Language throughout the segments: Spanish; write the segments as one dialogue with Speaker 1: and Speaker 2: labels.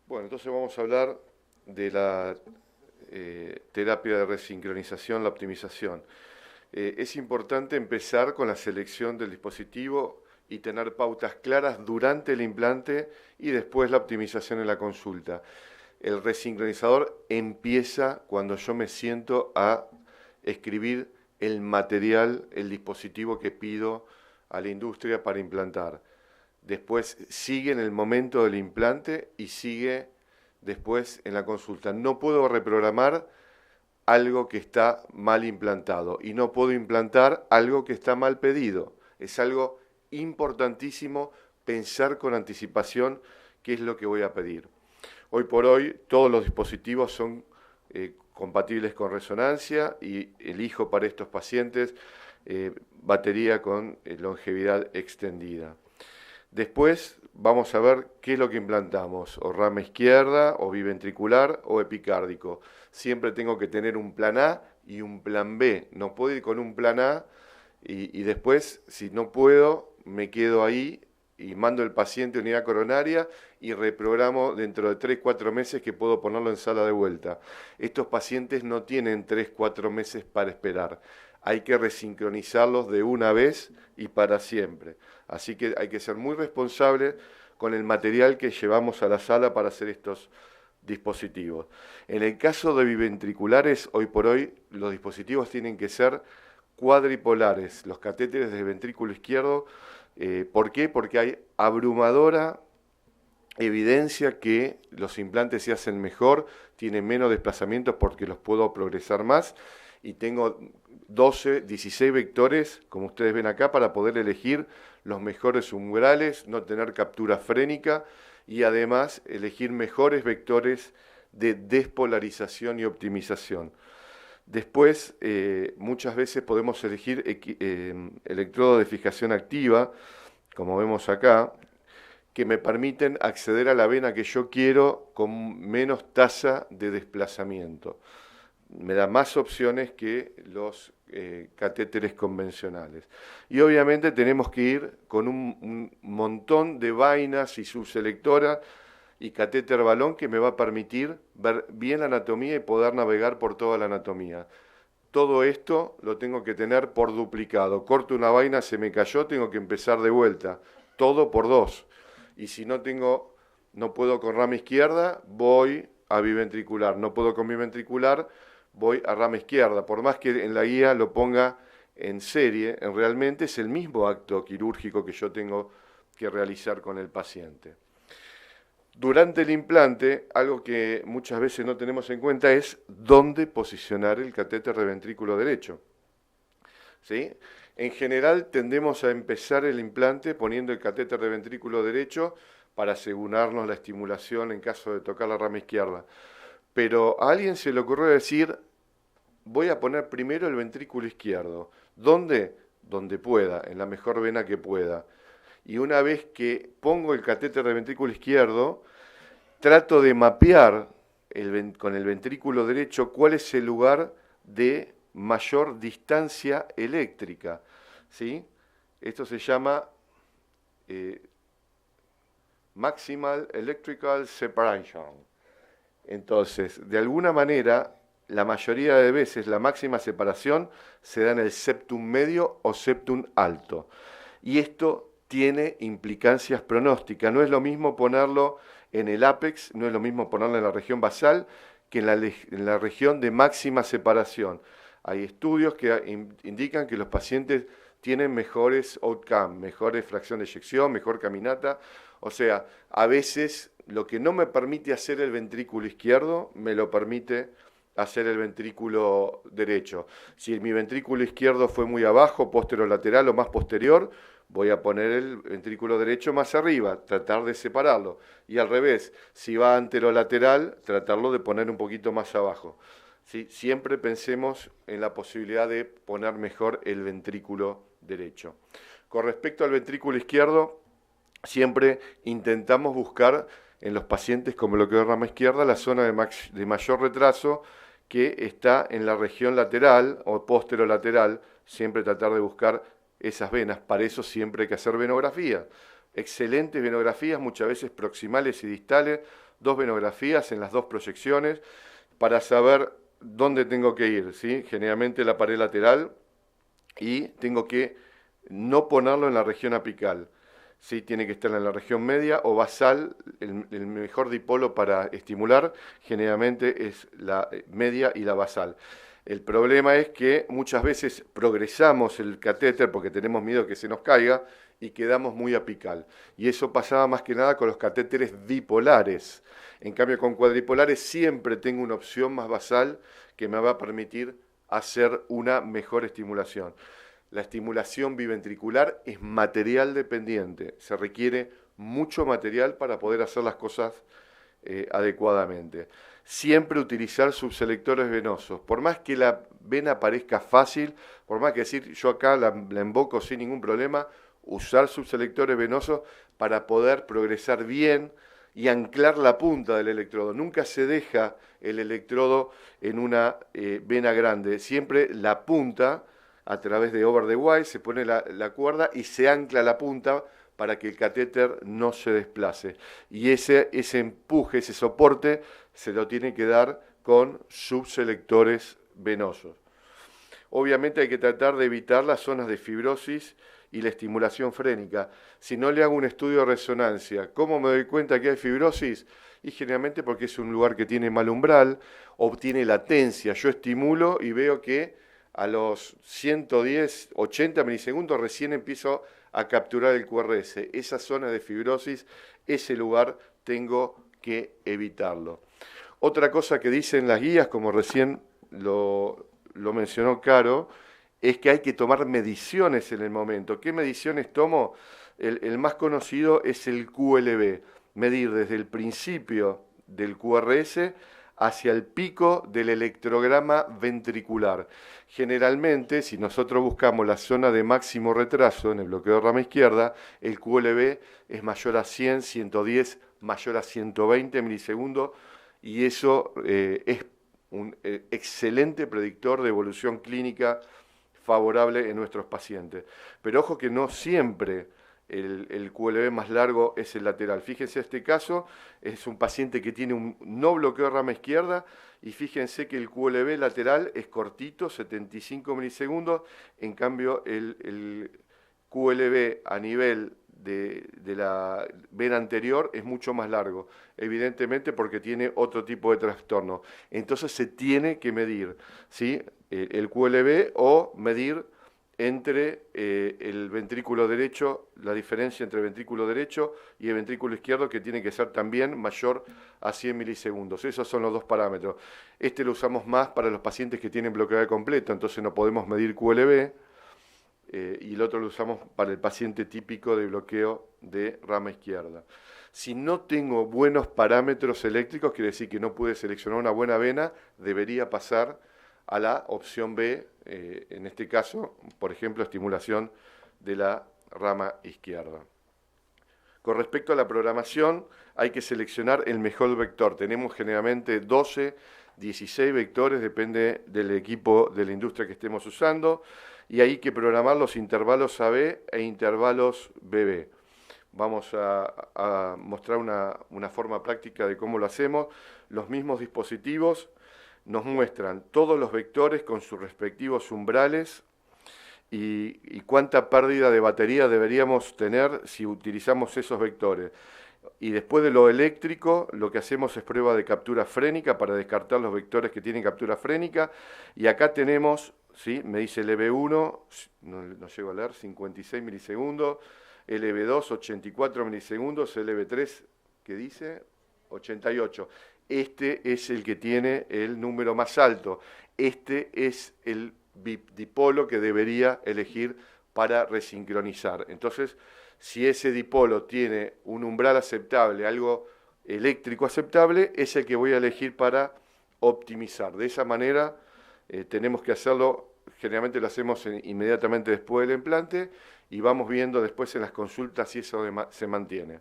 Speaker 1: Bueno, entonces vamos a hablar de la terapia de resincronización, la optimización. Es importante empezar con la selección del dispositivo y tener pautas claras durante el implante y después la optimización en la consulta. El resincronizador empieza cuando yo me siento a escribir el material, el dispositivo que pido a la industria para implantar. Después sigue en el momento del implante y sigue después en la consulta. No puedo reprogramar algo que está mal implantado y no puedo implantar algo que está mal pedido. Es algo importantísimo pensar con anticipación qué es lo que voy a pedir. Hoy por hoy todos los dispositivos son compatibles con resonancia y elijo para estos pacientes batería con longevidad extendida. Después vamos a ver qué es lo que implantamos, o rama izquierda, o biventricular, o epicárdico. Siempre tengo que tener un plan A y un plan B. No puedo ir con un plan A y después, si no puedo, me quedo ahí y mando el paciente a unidad coronaria y reprogramo dentro de 3-4 meses que puedo ponerlo en sala de vuelta. Estos pacientes no tienen 3-4 meses para esperar. Hay que resincronizarlos de una vez y para siempre. Así que hay que ser muy responsable con el material que llevamos a la sala para hacer estos dispositivos. En el caso de biventriculares, hoy por hoy los dispositivos tienen que ser cuadripolares, los catéteres del ventrículo izquierdo. ¿Por qué? Porque hay abrumadora evidencia que los implantes se hacen mejor, tienen menos desplazamientos porque los puedo progresar más y tengo 12, 16 vectores, como ustedes ven acá, para poder elegir los mejores umbrales, no tener captura frénica y además elegir mejores vectores de despolarización y optimización. Después, muchas veces podemos elegir electrodos de fijación activa, como vemos acá, que me permiten acceder a la vena que yo quiero con menos tasa de desplazamiento. Me da más opciones que los catéteres convencionales. Y obviamente tenemos que ir con un montón de vainas y subselectoras y catéter balón que me va a permitir ver bien la anatomía y poder navegar por toda la anatomía. Todo esto lo tengo que tener por duplicado. Corto una vaina, se me cayó, tengo que empezar de vuelta. Todo por 2. Y si no puedo con rama izquierda, voy a biventricular. No puedo con biventricular, voy a rama izquierda. Por más que en la guía lo ponga en serie, realmente es el mismo acto quirúrgico que yo tengo que realizar con el paciente. Durante el implante, algo que muchas veces no tenemos en cuenta es dónde posicionar el catéter de ventrículo derecho. ¿Sí? En general tendemos a empezar el implante poniendo el catéter de ventrículo derecho para asegurarnos la estimulación en caso de tocar la rama izquierda. Pero a alguien se le ocurrió decir, voy a poner primero el ventrículo izquierdo. ¿Dónde? Donde pueda, en la mejor vena que pueda. Y una vez que pongo el catéter de ventrículo izquierdo, trato de mapear con el ventrículo derecho cuál es el lugar de mayor distancia eléctrica. ¿Sí? Esto se llama Maximal Electrical Separation. Entonces, de alguna manera, la mayoría de veces la máxima separación se da en el septum medio o septum alto. Y esto tiene implicancias pronósticas. No es lo mismo ponerlo en el ápex, no es lo mismo ponerlo en la región basal que en la región de máxima separación. Hay estudios que indican que los pacientes tienen mejores outcomes, mejores fracción de eyección, mejor caminata. O sea, a veces lo que no me permite hacer el ventrículo izquierdo, me lo permite hacer el ventrículo derecho. Si mi ventrículo izquierdo fue muy abajo, posterolateral o más posterior, voy a poner el ventrículo derecho más arriba, tratar de separarlo. Y al revés, si va anterolateral, tratarlo de poner un poquito más abajo. ¿Sí? Siempre pensemos en la posibilidad de poner mejor el ventrículo derecho. Con respecto al ventrículo izquierdo, siempre intentamos buscar en los pacientes como lo que es rama izquierda la zona de mayor retraso que está en la región lateral o posterolateral, siempre tratar de buscar esas venas. Para eso siempre hay que hacer venografía. Excelentes venografías, muchas veces proximales y distales, dos venografías en las dos proyecciones para saber dónde tengo que ir, ¿sí? Generalmente la pared lateral, y tengo que no ponerlo en la región apical. ¿Sí? Tiene que estar en la región media o basal. El mejor dipolo para estimular generalmente es la media y la basal. El problema es que muchas veces progresamos el catéter porque tenemos miedo que se nos caiga y quedamos muy apical. Y eso pasaba más que nada con los catéteres bipolares. En cambio, con cuadripolares siempre tengo una opción más basal que me va a permitir hacer una mejor estimulación. La estimulación biventricular es material dependiente, se requiere mucho material para poder hacer las cosas adecuadamente. Siempre utilizar subselectores venosos, por más que la vena parezca fácil, por más que decir yo acá la emboco sin ningún problema, usar subselectores venosos para poder progresar bien y anclar la punta del electrodo. Nunca se deja el electrodo en una vena grande, siempre la punta, a través de over the wire, se pone la cuerda y se ancla la punta para que el catéter no se desplace. Y ese empuje, ese soporte, se lo tiene que dar con subselectores venosos. Obviamente hay que tratar de evitar las zonas de fibrosis y la estimulación frénica. Si no le hago un estudio de resonancia, ¿cómo me doy cuenta que hay fibrosis? Y generalmente porque es un lugar que tiene mal umbral o tiene latencia. Yo estimulo y veo que a los 110, 80 milisegundos recién empiezo a capturar el QRS. Esa zona de fibrosis, ese lugar tengo que evitarlo. Otra cosa que dicen las guías, como recién lo mencionó Caro, es que hay que tomar mediciones en el momento. ¿Qué mediciones tomo? El más conocido es el QLB, medir desde el principio del QRS hacia el pico del electrograma ventricular. Generalmente, si nosotros buscamos la zona de máximo retraso en el bloqueo de rama izquierda, el QLB es mayor a 100, 110, mayor a 120 milisegundos, y eso es un excelente predictor de evolución clínica favorable en nuestros pacientes. Pero ojo que no siempre el QLB más largo es el lateral. Fíjense, este caso es un paciente que tiene un no bloqueo de rama izquierda, y fíjense que el QLB lateral es cortito, 75 milisegundos, en cambio el QLB a nivel de la vena anterior es mucho más largo, evidentemente porque tiene otro tipo de trastorno. Entonces se tiene que medir, ¿sí? El QLB, o medir entre el ventrículo derecho, la diferencia entre el ventrículo derecho y el ventrículo izquierdo, que tiene que ser también mayor a 100 milisegundos. Esos son los dos parámetros. Este lo usamos más para los pacientes que tienen bloqueo completo, entonces no podemos medir QLB, y el otro lo usamos para el paciente típico de bloqueo de rama izquierda. Si no tengo buenos parámetros eléctricos, quiere decir que no pude seleccionar una buena vena, debería pasar a la opción B, en este caso, por ejemplo, estimulación de la rama izquierda. Con respecto a la programación, hay que seleccionar el mejor vector. Tenemos generalmente 12, 16 vectores, depende del equipo de la industria que estemos usando, y hay que programar los intervalos AB e intervalos BB. Vamos a mostrar una forma práctica de cómo lo hacemos. Los mismos dispositivos nos muestran todos los vectores con sus respectivos umbrales y cuánta pérdida de batería deberíamos tener si utilizamos esos vectores. Y después de lo eléctrico, lo que hacemos es prueba de captura frénica para descartar los vectores que tienen captura frénica. Y acá tenemos, ¿sí? Me dice LB1, no llego a leer, 56 milisegundos, LB2, 84 milisegundos, LB3, ¿qué dice? 88. Este es el que tiene el número más alto. Este es el dipolo que debería elegir para resincronizar. Entonces, si ese dipolo tiene un umbral aceptable, algo eléctrico aceptable, es el que voy a elegir para optimizar. De esa manera tenemos que hacerlo, generalmente lo hacemos inmediatamente después del implante, y vamos viendo después en las consultas si eso se mantiene.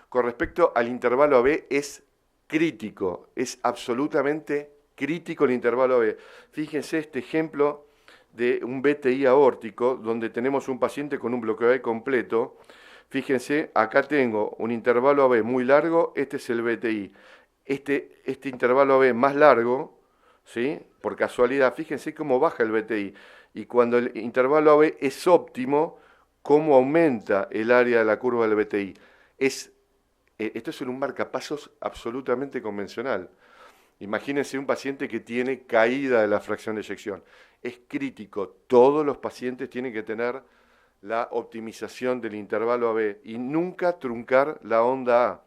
Speaker 1: Con respecto al intervalo AB, es crítico, es absolutamente crítico el intervalo AB. Fíjense este ejemplo de un BTI aórtico, donde tenemos un paciente con un bloqueo AB completo. Fíjense, acá tengo un intervalo AB muy largo, este es el BTI. Este intervalo AB más largo, ¿sí? Por casualidad, fíjense cómo baja el BTI. Y cuando el intervalo AB es óptimo, cómo aumenta el área de la curva del BTI. Esto es un marcapasos absolutamente convencional. Imagínense un paciente que tiene caída de la fracción de eyección. Es crítico. Todos los pacientes tienen que tener la optimización del intervalo AB y nunca truncar la onda A.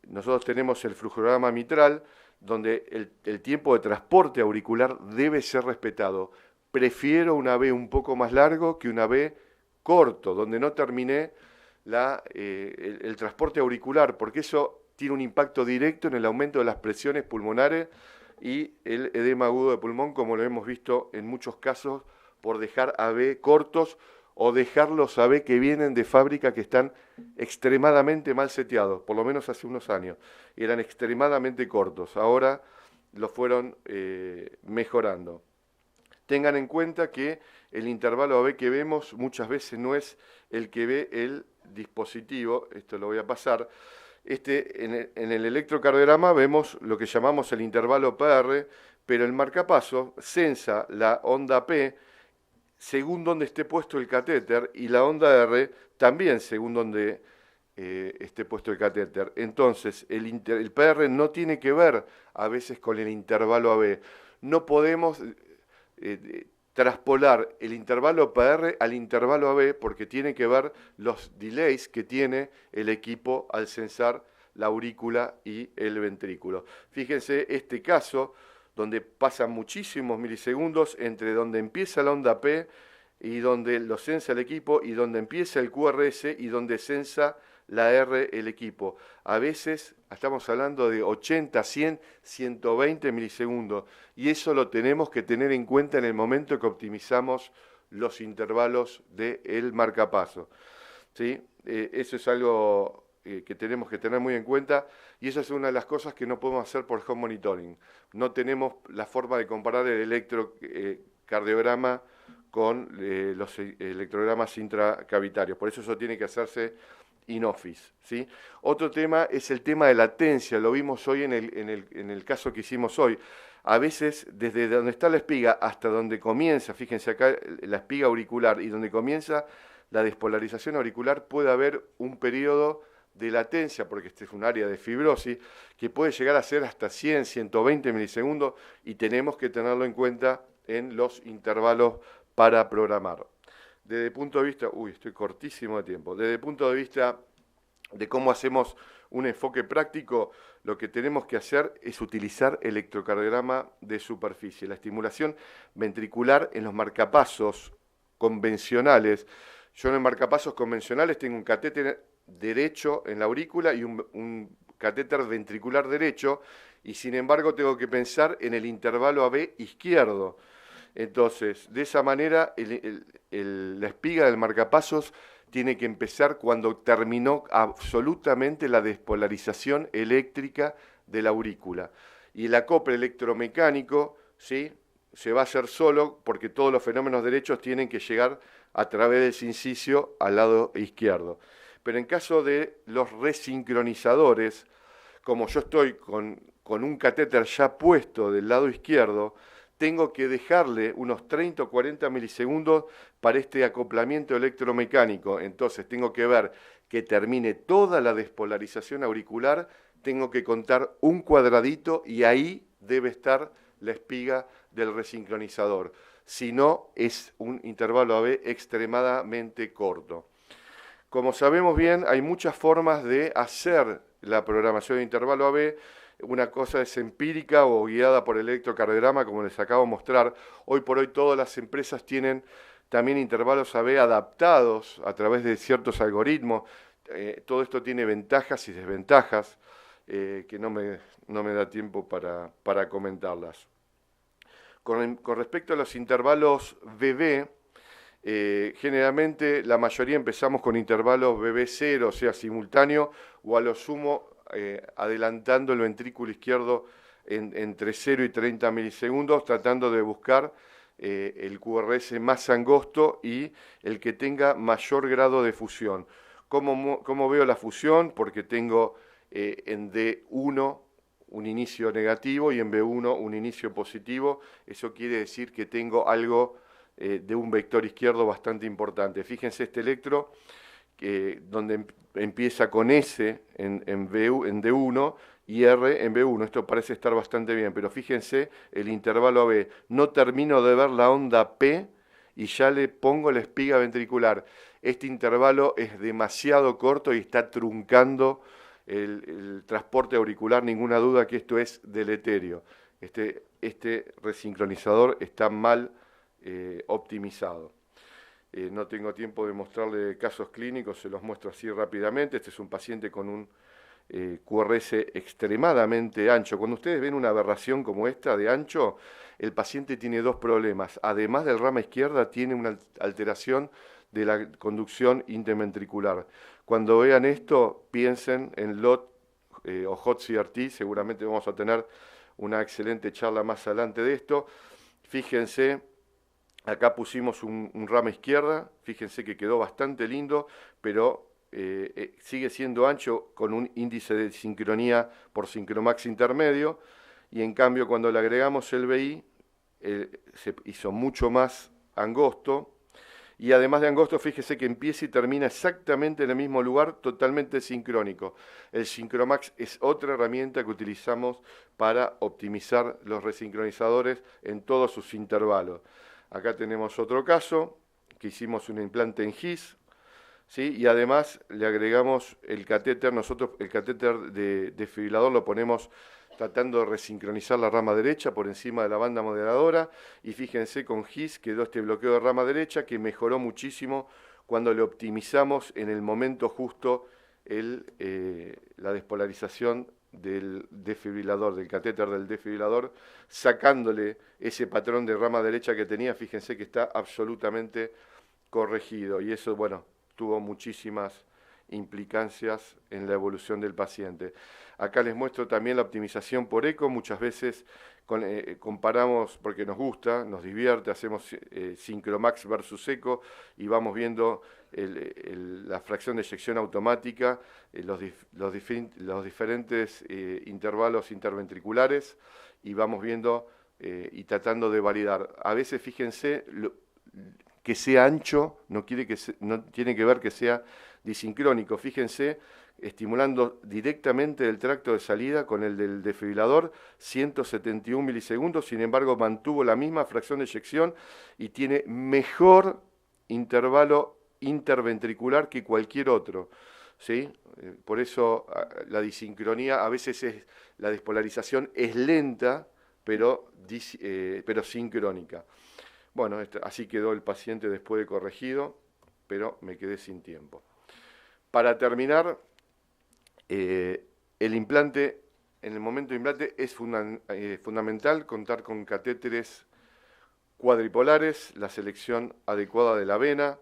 Speaker 1: Nosotros tenemos el flujograma mitral, donde el tiempo de transporte auricular debe ser respetado. Prefiero una B un poco más largo que una B corto, donde no terminé el transporte auricular, porque eso tiene un impacto directo en el aumento de las presiones pulmonares y el edema agudo de pulmón, como lo hemos visto en muchos casos, por dejar AB cortos o dejar los AB que vienen de fábrica que están extremadamente mal seteados, por lo menos hace unos años. Eran extremadamente cortos, ahora lo fueron mejorando. Tengan en cuenta que el intervalo AB que vemos muchas veces no es el que ve el dispositivo, esto lo voy a pasar. En el electrocardiograma vemos lo que llamamos el intervalo PR, pero el marcapaso censa la onda P según donde esté puesto el catéter y la onda R también según donde esté puesto el catéter. Entonces, el PR no tiene que ver a veces con el intervalo AB. No podemos traspolar el intervalo PR al intervalo AB porque tiene que ver los delays que tiene el equipo al censar la aurícula y el ventrículo. Fíjense este caso donde pasan muchísimos milisegundos entre donde empieza la onda P y donde lo censa el equipo y donde empieza el QRS y donde censa la R el equipo. A veces estamos hablando de 80, 100, 120 milisegundos y eso lo tenemos que tener en cuenta en el momento que optimizamos los intervalos del marcapaso. ¿Sí? Eso es algo que tenemos que tener muy en cuenta y esa es una de las cosas que no podemos hacer por home monitoring. No tenemos la forma de comparar el electrocardiograma con los electrogramas intracavitarios, por eso tiene que hacerse in-office, ¿sí? Otro tema es el tema de latencia, lo vimos hoy en el caso que hicimos hoy. A veces, desde donde está la espiga hasta donde comienza, fíjense acá, la espiga auricular y donde comienza la despolarización auricular, puede haber un periodo de latencia, porque este es un área de fibrosis, que puede llegar a ser hasta 100, 120 milisegundos y tenemos que tenerlo en cuenta en los intervalos para programar. Desde el punto de vista, estoy cortísimo de tiempo, desde el punto de vista de cómo hacemos un enfoque práctico, lo que tenemos que hacer es utilizar electrocardiograma de superficie. La estimulación ventricular en los marcapasos convencionales. Yo en los marcapasos convencionales tengo un catéter derecho en la aurícula y un catéter ventricular derecho, y sin embargo tengo que pensar en el intervalo AB izquierdo. Entonces, de esa manera, la espiga del marcapasos tiene que empezar cuando terminó absolutamente la despolarización eléctrica de la aurícula. Y el acople electromecánico, ¿sí?, se va a hacer solo porque todos los fenómenos derechos tienen que llegar a través del sincicio al lado izquierdo. Pero en caso de los resincronizadores, como yo estoy con un catéter ya puesto del lado izquierdo, tengo que dejarle unos 30 o 40 milisegundos para este acoplamiento electromecánico. Entonces tengo que ver que termine toda la despolarización auricular, tengo que contar un cuadradito y ahí debe estar la espiga del resincronizador. Si no, es un intervalo AB extremadamente corto. Como sabemos bien, hay muchas formas de hacer la programación de intervalo AB. Una cosa es empírica o guiada por el electrocardiograma, como les acabo de mostrar. Hoy por hoy todas las empresas tienen también intervalos AB adaptados a través de ciertos algoritmos. Todo esto tiene ventajas y desventajas que no me da tiempo para comentarlas. Con respecto a los intervalos BB, generalmente la mayoría empezamos con intervalos BB0, o sea, simultáneo, o a lo sumo adelantando el ventrículo izquierdo entre 0 y 30 milisegundos, tratando de buscar el QRS más angosto y el que tenga mayor grado de fusión. ¿Cómo veo la fusión? Porque tengo en D1 un inicio negativo y en B1 un inicio positivo. Eso quiere decir que tengo algo de un vector izquierdo bastante importante. Fíjense este electro donde empieza con S en D1 y R en B1. Esto parece estar bastante bien, pero fíjense el intervalo AB. No termino de ver la onda P y ya le pongo la espiga ventricular. Este intervalo es demasiado corto y está truncando el transporte auricular. Ninguna duda que esto es deleterio. Este resincronizador está mal optimizado. No tengo tiempo de mostrarle casos clínicos, se los muestro así rápidamente. Este es un paciente con un QRS extremadamente ancho. Cuando ustedes ven una aberración como esta de ancho, el paciente tiene dos problemas. Además del rama izquierda, tiene una alteración de la conducción interventricular. Cuando vean esto, piensen en LOT o Hot CRT. Seguramente vamos a tener una excelente charla más adelante de esto. Fíjense. Acá pusimos un rama izquierda, fíjense que quedó bastante lindo, pero sigue siendo ancho con un índice de sincronía por sincromax intermedio, y en cambio cuando le agregamos el BI se hizo mucho más angosto, y además de angosto, fíjese que empieza y termina exactamente en el mismo lugar, totalmente sincrónico. El Syncromax es otra herramienta que utilizamos para optimizar los resincronizadores en todos sus intervalos. Acá tenemos otro caso, que hicimos un implante en GIS, ¿sí? Y además le agregamos el catéter. Nosotros el catéter de desfibrilador lo ponemos tratando de resincronizar la rama derecha por encima de la banda moderadora, y fíjense con GIS quedó este bloqueo de rama derecha que mejoró muchísimo cuando le optimizamos en el momento justo la despolarización del desfibrilador, del catéter del desfibrilador, sacándole ese patrón de rama derecha que tenía. Fíjense que está absolutamente corregido, y eso, bueno, tuvo muchísimas implicancias en la evolución del paciente. Acá les muestro también la optimización por eco. Muchas veces comparamos porque nos gusta, nos divierte, hacemos Syncromax versus eco y vamos viendo la fracción de eyección automática, los diferentes intervalos interventriculares, y vamos viendo y tratando de validar. A veces, fíjense, que sea ancho no tiene que ver que sea disincrónico. Fíjense, estimulando directamente el tracto de salida con el del desfibrilador, 171 milisegundos, sin embargo mantuvo la misma fracción de eyección y tiene mejor intervalo interventricular que cualquier otro, ¿sí? Por eso la disincronía, a veces la despolarización es lenta, pero sincrónica. Bueno, así quedó el paciente después de corregido, pero me quedé sin tiempo. Para terminar, el implante, en el momento de implante es fundamental contar con catéteres cuadripolares, la selección adecuada de la vena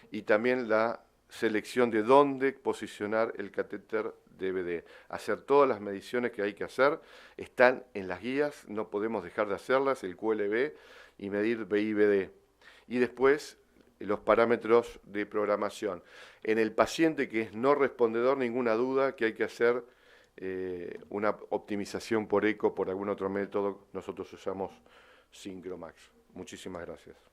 Speaker 1: y también la selección de dónde posicionar el catéter DVD. Hacer todas las mediciones que hay que hacer, están en las guías, no podemos dejar de hacerlas, el QLB y medir BI-BD. Y después los parámetros de programación. En el paciente que es no respondedor, ninguna duda que hay que hacer una optimización por eco, por algún otro método. Nosotros usamos Syncromax. Muchísimas gracias.